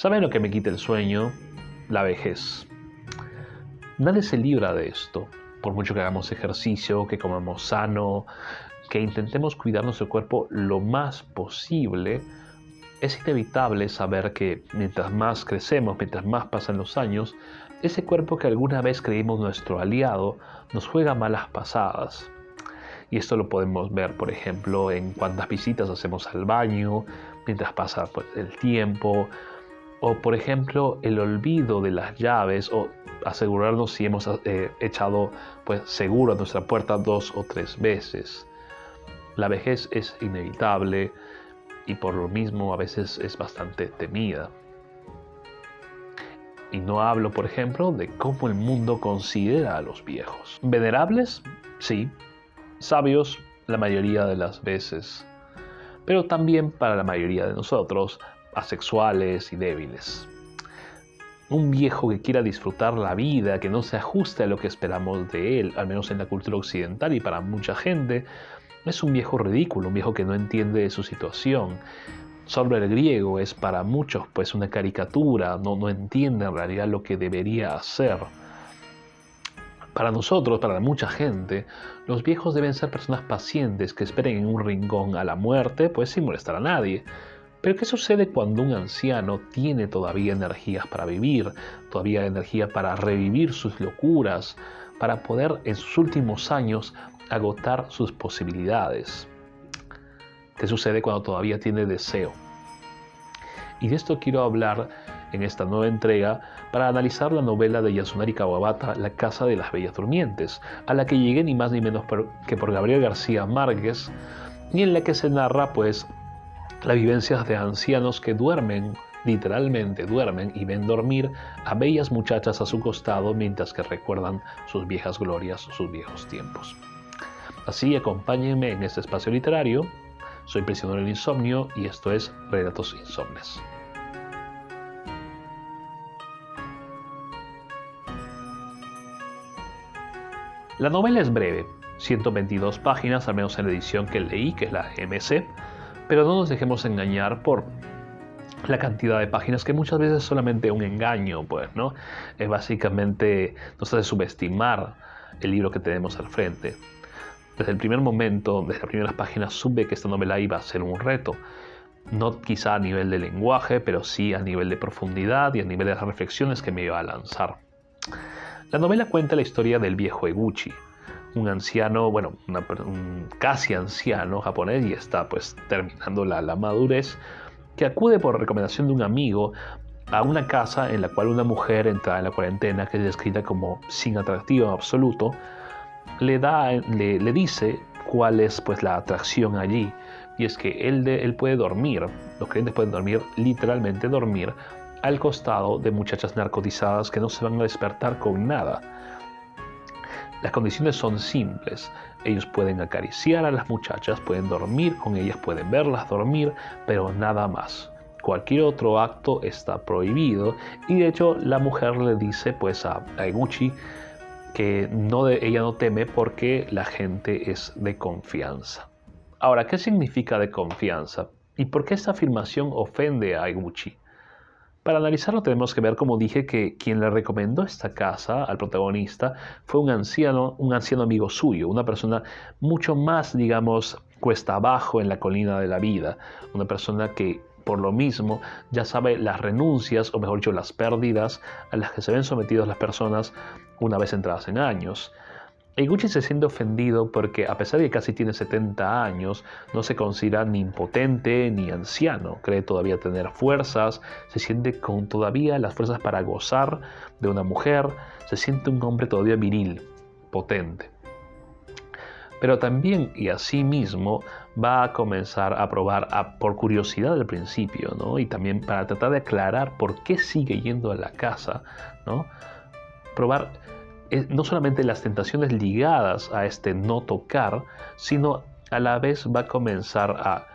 ¿Saben lo que me quita el sueño? La vejez. Nadie se libra de esto. Por mucho que hagamos ejercicio, que comamos sano, que intentemos cuidar nuestro cuerpo lo más posible, es inevitable saber que mientras más crecemos, mientras más pasan los años, ese cuerpo que alguna vez creímos nuestro aliado nos juega malas pasadas. Y esto lo podemos ver, por ejemplo, en cuántas visitas hacemos al baño, mientras pasa el tiempo, o por ejemplo el olvido de las llaves, o asegurarnos si hemos echado seguro a nuestra puerta 2 o 3 veces. La vejez es inevitable y por lo mismo a veces es bastante temida. Y no hablo, por ejemplo, de cómo el mundo considera a los viejos. ¿Venerables? Sí. Sabios la mayoría de las veces. Pero también para la mayoría de nosotros, asexuales y débiles. Un viejo que quiera disfrutar la vida, que no se ajuste a lo que esperamos de él, al menos en la cultura occidental y para mucha gente, es un viejo ridículo, un viejo que no entiende su situación. Sobre el griego es para muchos una caricatura, no entiende en realidad lo que debería hacer. Para nosotros, para mucha gente, los viejos deben ser personas pacientes que esperen en un rincón a la muerte, sin molestar a nadie. Pero ¿qué sucede cuando un anciano tiene todavía energías para vivir, todavía energía para revivir sus locuras, para poder en sus últimos años agotar sus posibilidades? ¿Qué sucede cuando todavía tiene deseo? Y de esto quiero hablar en esta nueva entrega para analizar la novela de Yasunari Kawabata, La Casa de las Bellas Durmientes, a la que llegué ni más ni menos que por Gabriel García Márquez, y en la que se narra las vivencias de ancianos que duermen, literalmente duermen, y ven dormir a bellas muchachas a su costado mientras que recuerdan sus viejas glorias, sus viejos tiempos. Así, acompáñenme en este espacio literario. Soy prisionero del insomnio y esto es Relatos Insomnes. La novela es breve, 122 páginas, al menos en la edición que leí, que es la MC, pero no nos dejemos engañar por la cantidad de páginas, que muchas veces es solamente un engaño, ¿no? Básicamente nos hace subestimar el libro que tenemos al frente. Desde el primer momento, desde las primeras páginas, supe que esta novela iba a ser un reto. No quizá a nivel de lenguaje, pero sí a nivel de profundidad y a nivel de las reflexiones que me iba a lanzar. La novela cuenta la historia del viejo Eguchi, un anciano, un casi anciano japonés, y está terminando la madurez, que acude por recomendación de un amigo a una casa en la cual una mujer entrada en la cuarentena, que es descrita como sin atractivo en absoluto, le dice cuál es la atracción allí, y es que él puede dormir, los clientes pueden dormir, literalmente dormir, al costado de muchachas narcotizadas que no se van a despertar con nada. Las condiciones son simples. Ellos pueden acariciar a las muchachas, pueden dormir con ellas, pueden verlas dormir, pero nada más. Cualquier otro acto está prohibido, y de hecho la mujer le dice a Eguchi que ella no teme porque la gente es de confianza. Ahora, ¿qué significa de confianza? ¿Y por qué esta afirmación ofende a Eguchi? Para analizarlo tenemos que ver, como dije, que quien le recomendó esta casa al protagonista fue un anciano amigo suyo, una persona mucho más, cuesta abajo en la colina de la vida, una persona que por lo mismo ya sabe las renuncias, o mejor dicho, las pérdidas a las que se ven sometidas las personas una vez entradas en años. Eguchi se siente ofendido porque, a pesar de que casi tiene 70 años, no se considera ni impotente ni anciano. Cree todavía tener fuerzas, se siente con todavía las fuerzas para gozar de una mujer, se siente un hombre todavía viril, potente. Pero también, y así mismo, va a comenzar a probar, por curiosidad al principio, ¿no? Y también para tratar de aclarar por qué sigue yendo a la casa, ¿no? Probar no solamente las tentaciones ligadas a este no tocar, sino a la vez va a comenzar a,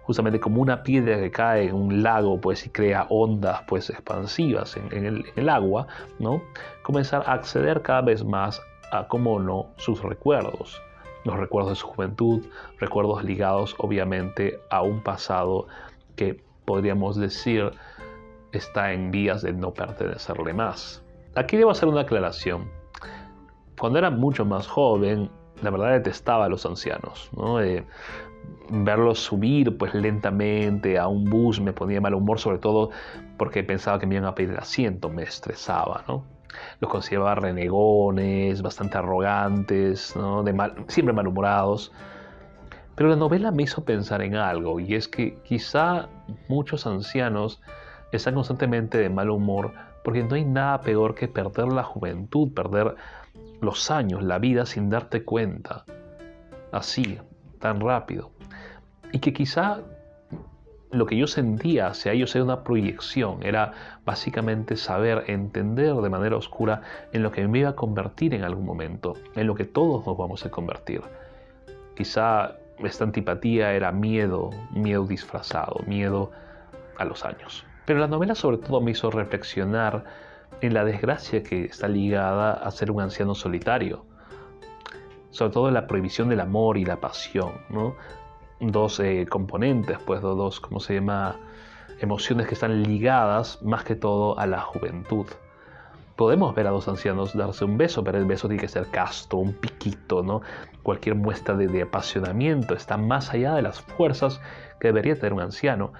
justamente como una piedra que cae en un lago, y crea ondas expansivas en el agua, ¿no? Comenzar a acceder cada vez más a, cómo no, sus recuerdos. Los recuerdos de su juventud, recuerdos ligados obviamente a un pasado que podríamos decir está en vías de no pertenecerle más. Aquí debo hacer una aclaración. Cuando era mucho más joven, la verdad detestaba a los ancianos, ¿no? Verlos subir pues lentamente a un bus me ponía de mal humor, sobre todo porque pensaba que me iban a pedir el asiento, me estresaba, ¿no? Los consideraba renegones, bastante arrogantes, ¿no? Siempre malhumorados. Pero la novela me hizo pensar en algo, y es que quizá muchos ancianos están constantemente de mal humor porque no hay nada peor que perder la juventud, perder los años, la vida sin darte cuenta, así, tan rápido. Y que quizá lo que yo sentía hacia ellos era una proyección, era básicamente saber, entender de manera oscura en lo que me iba a convertir en algún momento, en lo que todos nos vamos a convertir. Quizá esta antipatía era miedo, miedo disfrazado, miedo a los años. Pero la novela sobre todo me hizo reflexionar en la desgracia que está ligada a ser un anciano solitario. Sobre todo en la prohibición del amor y la pasión, ¿no? Dos componentes, pues dos, ¿cómo se llama? Emociones que están ligadas más que todo a la juventud. Podemos ver a dos ancianos darse un beso, pero el beso tiene que ser casto, un piquito, ¿no? Cualquier muestra de apasionamiento está más allá de las fuerzas que debería tener un anciano.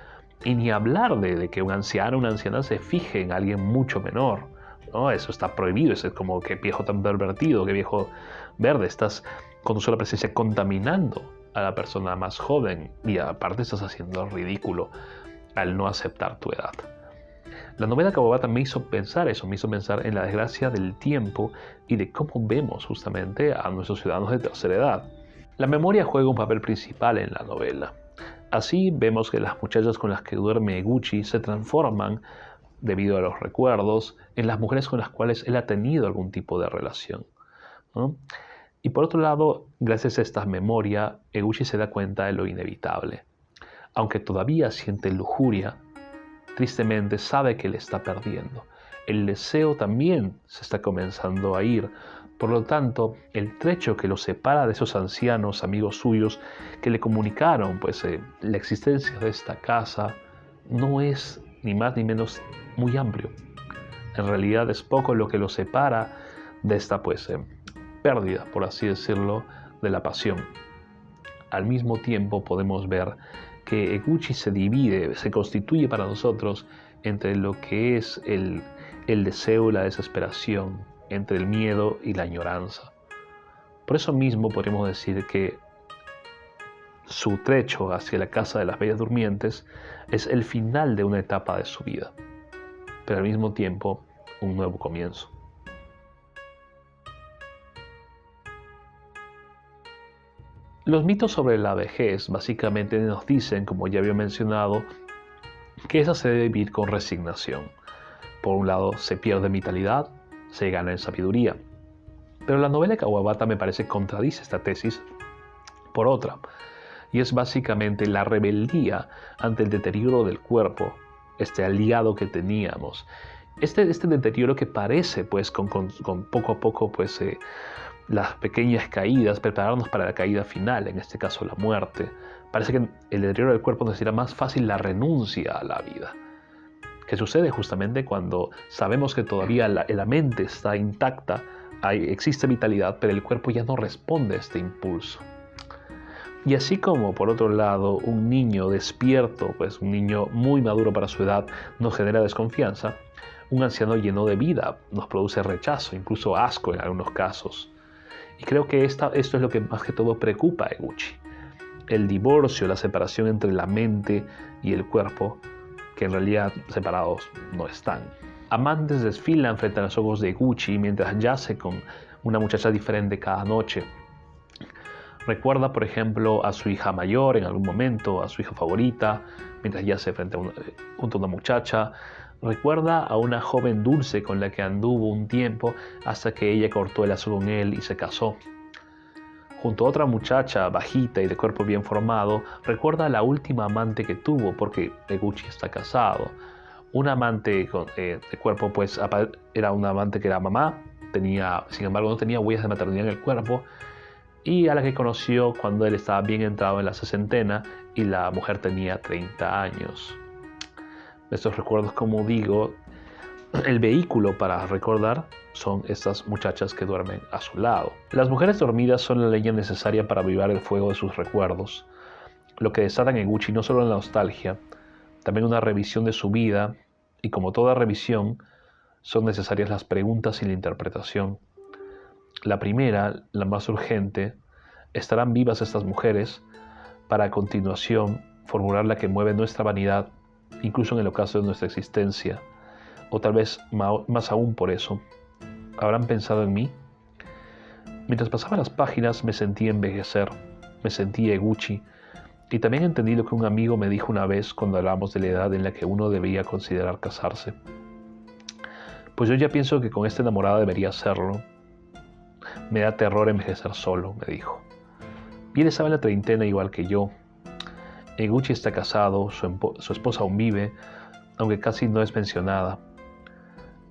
Y ni hablar de que un anciano o una anciana se fije en alguien mucho menor, ¿no? Eso está prohibido, eso es como que viejo tan pervertido, que viejo verde, estás con tu sola presencia contaminando a la persona más joven y aparte estás haciendo el ridículo al no aceptar tu edad. La novela Kawabata me hizo pensar eso, me hizo pensar en la desgracia del tiempo y de cómo vemos justamente a nuestros ciudadanos de tercera edad. La memoria juega un papel principal en la novela. Así vemos que las muchachas con las que duerme Eguchi se transforman, debido a los recuerdos, en las mujeres con las cuales él ha tenido algún tipo de relación, ¿no? Y por otro lado, gracias a esta memoria, Eguchi se da cuenta de lo inevitable. Aunque todavía siente lujuria, tristemente sabe que le está perdiendo. El deseo también se está comenzando a ir. Por lo tanto, el trecho que lo separa de esos ancianos amigos suyos que le comunicaron pues, la existencia de esta casa no es ni más ni menos muy amplio. En realidad es poco lo que lo separa de esta pues, pérdida, por así decirlo, de la pasión. Al mismo tiempo podemos ver que Eguchi se divide, se constituye para nosotros entre lo que es el deseo y la desesperación, entre el miedo y la añoranza. Por eso mismo podemos decir que su trecho hacia la casa de las bellas durmientes es el final de una etapa de su vida, pero al mismo tiempo un nuevo comienzo. Los mitos sobre la vejez básicamente nos dicen, como ya había mencionado, que esa se debe vivir con resignación. Por un lado, se pierde vitalidad, se gana en sabiduría. Pero la novela de Kawabata me parece contradice esta tesis por otra, y es básicamente la rebeldía ante el deterioro del cuerpo, este aliado que teníamos. Este deterioro que parece, pues, con poco a poco, pues, las pequeñas caídas, prepararnos para la caída final, en este caso la muerte. Parece que el deterioro del cuerpo nos hará más fácil la renuncia a la vida, que sucede justamente cuando sabemos que todavía la mente está intacta, existe vitalidad, pero el cuerpo ya no responde a este impulso. Y así como, por otro lado, un niño despierto, pues un niño muy maduro para su edad, nos genera desconfianza, un anciano lleno de vida nos produce rechazo, incluso asco en algunos casos. Y creo que esto es lo que más que todo preocupa a Eguchi. El divorcio, la separación entre la mente y el cuerpo, que en realidad separados no están. Amantes desfilan frente a los ojos de Eguchi mientras yace con una muchacha diferente cada noche. Recuerda, por ejemplo, a su hija mayor en algún momento, a su hija favorita, mientras yace junto a una muchacha. Recuerda a una joven dulce con la que anduvo un tiempo hasta que ella cortó el lazo con él y se casó. Junto a otra muchacha bajita y de cuerpo bien formado, recuerda a la última amante que tuvo, porque Eguchi está casado. Una amante de cuerpo, pues era una amante que era mamá, sin embargo no tenía huellas de maternidad en el cuerpo, y a la que conoció cuando él estaba bien entrado en la sesentena y la mujer tenía 30 años. Estos recuerdos, como digo, el vehículo para recordar son estas muchachas que duermen a su lado. Las mujeres dormidas son la leña necesaria para avivar el fuego de sus recuerdos, lo que desatan en Gucci no solo la nostalgia, también una revisión de su vida, y como toda revisión, son necesarias las preguntas y la interpretación. La primera, la más urgente, ¿estarán vivas estas mujeres? Para a continuación formular la que mueve nuestra vanidad, incluso en el ocaso de nuestra existencia, o tal vez más aún por eso. ¿Habrán pensado en mí? Mientras pasaba las páginas me sentí envejecer, me sentí Eguchi, y también entendí lo que un amigo me dijo una vez cuando hablamos de la edad en la que uno debía considerar casarse. Pues yo ya pienso que con esta enamorada debería hacerlo. Me da terror envejecer solo, me dijo. Bien estaba en la treintena igual que yo. Eguchi está casado, su esposa aún vive, aunque casi no es mencionada.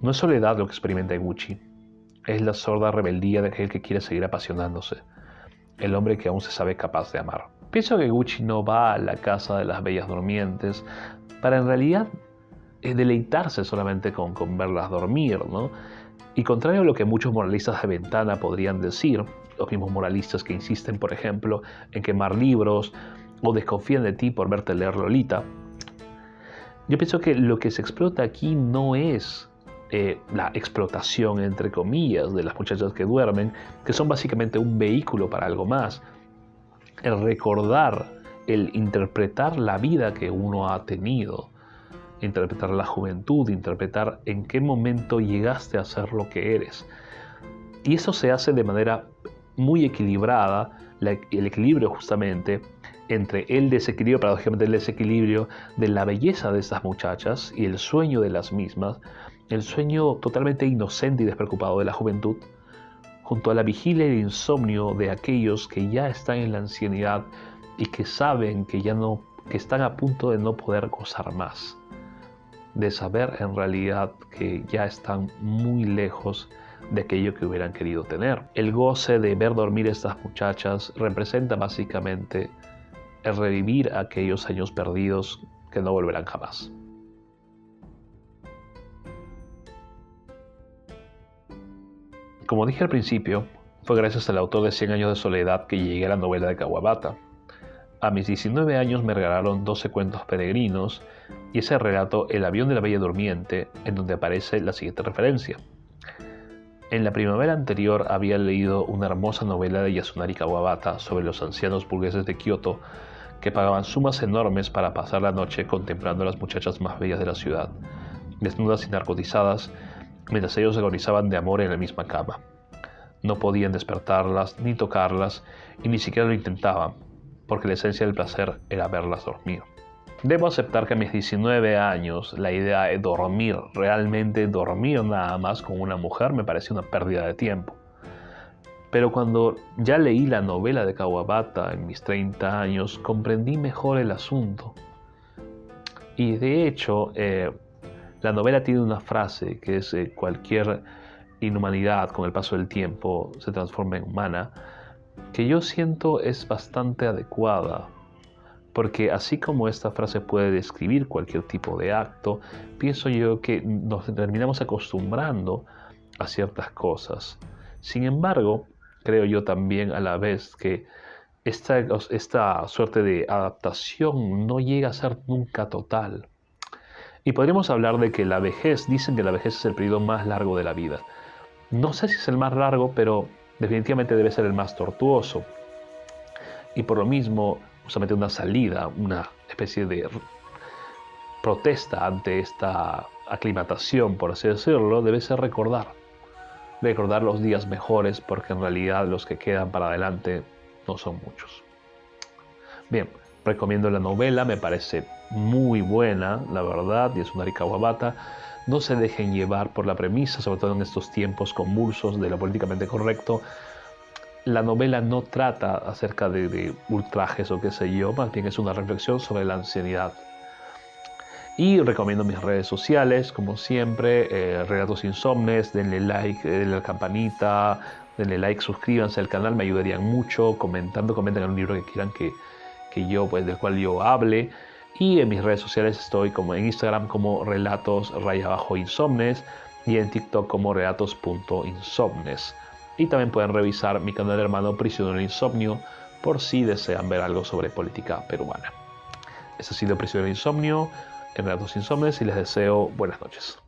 No es soledad lo que experimenta Eguchi, es la sorda rebeldía de aquel que quiere seguir apasionándose, el hombre que aún se sabe capaz de amar. Pienso que Eguchi no va a la casa de las bellas durmientes para en realidad deleitarse solamente con verlas dormir, ¿no? Y contrario a lo que muchos moralistas de ventana podrían decir, los mismos moralistas que insisten, por ejemplo, en quemar libros o desconfían de ti por verte leer Lolita, yo pienso que lo que se explota aquí no es la explotación, entre comillas, de las muchachas que duermen, que son básicamente un vehículo para algo más. El recordar, el interpretar la vida que uno ha tenido, interpretar la juventud, interpretar en qué momento llegaste a ser lo que eres. Y eso se hace de manera muy equilibrada, el equilibrio justamente entre el desequilibrio, paradójicamente el desequilibrio de la belleza de estas muchachas y el sueño de las mismas, el sueño totalmente inocente y despreocupado de la juventud, junto a la vigilia y el insomnio de aquellos que ya están en la ancianidad y que saben que que están a punto de no poder gozar más, de saber en realidad que ya están muy lejos de aquello que hubieran querido tener. El goce de ver dormir a estas muchachas representa básicamente el revivir aquellos años perdidos que no volverán jamás. Como dije al principio, fue gracias al autor de 100 años de soledad que llegué a la novela de Kawabata. A mis 19 años me regalaron 12 cuentos peregrinos y ese relato El avión de la Bella Durmiente, en donde aparece la siguiente referencia. En la primavera anterior había leído una hermosa novela de Yasunari Kawabata sobre los ancianos burgueses de Kioto que pagaban sumas enormes para pasar la noche contemplando a las muchachas más bellas de la ciudad, desnudas y narcotizadas, mientras ellos agonizaban de amor en la misma cama. No podían despertarlas ni tocarlas y ni siquiera lo intentaban, porque la esencia del placer era verlas dormir. Debo aceptar que a mis 19 años la idea de dormir, realmente dormir nada más con una mujer, me parecía una pérdida de tiempo. Pero cuando ya leí la novela de Kawabata en mis 30 años, comprendí mejor el asunto. Y de hecho, la novela tiene una frase que es cualquier inhumanidad con el paso del tiempo se transforma en humana, que yo siento es bastante adecuada, porque así como esta frase puede describir cualquier tipo de acto, pienso yo que nos terminamos acostumbrando a ciertas cosas. Sin embargo, creo yo también a la vez que esta suerte de adaptación no llega a ser nunca total. Y podríamos hablar de que la vejez, dicen que la vejez es el periodo más largo de la vida. No sé si es el más largo, pero definitivamente debe ser el más tortuoso. Y por lo mismo, justamente una salida, una especie de protesta ante esta aclimatación, por así decirlo, debe ser recordar los días mejores, porque en realidad los que quedan para adelante no son muchos. Bien, recomiendo la novela, me parece muy buena, la verdad, Yasunari Kawabata. No se dejen llevar por la premisa, sobre todo en estos tiempos convulsos de lo políticamente correcto. La novela no trata acerca de ultrajes o qué sé yo, más bien es una reflexión sobre la ancianidad. Y recomiendo mis redes sociales, como siempre, Relatos Insomnes, denle like, denle la campanita, denle like, suscríbanse al canal, me ayudarían mucho, comenten un libro que quieran que yo, pues, del cual yo hable. Y en mis redes sociales estoy como en Instagram como relatos_insomnes y en TikTok como relatos.insomnes. Y también pueden revisar mi canal hermano Prisionero del Insomnio por si desean ver algo sobre política peruana. Este ha sido Prisionero del Insomnio en Relatos Insomnes y les deseo buenas noches.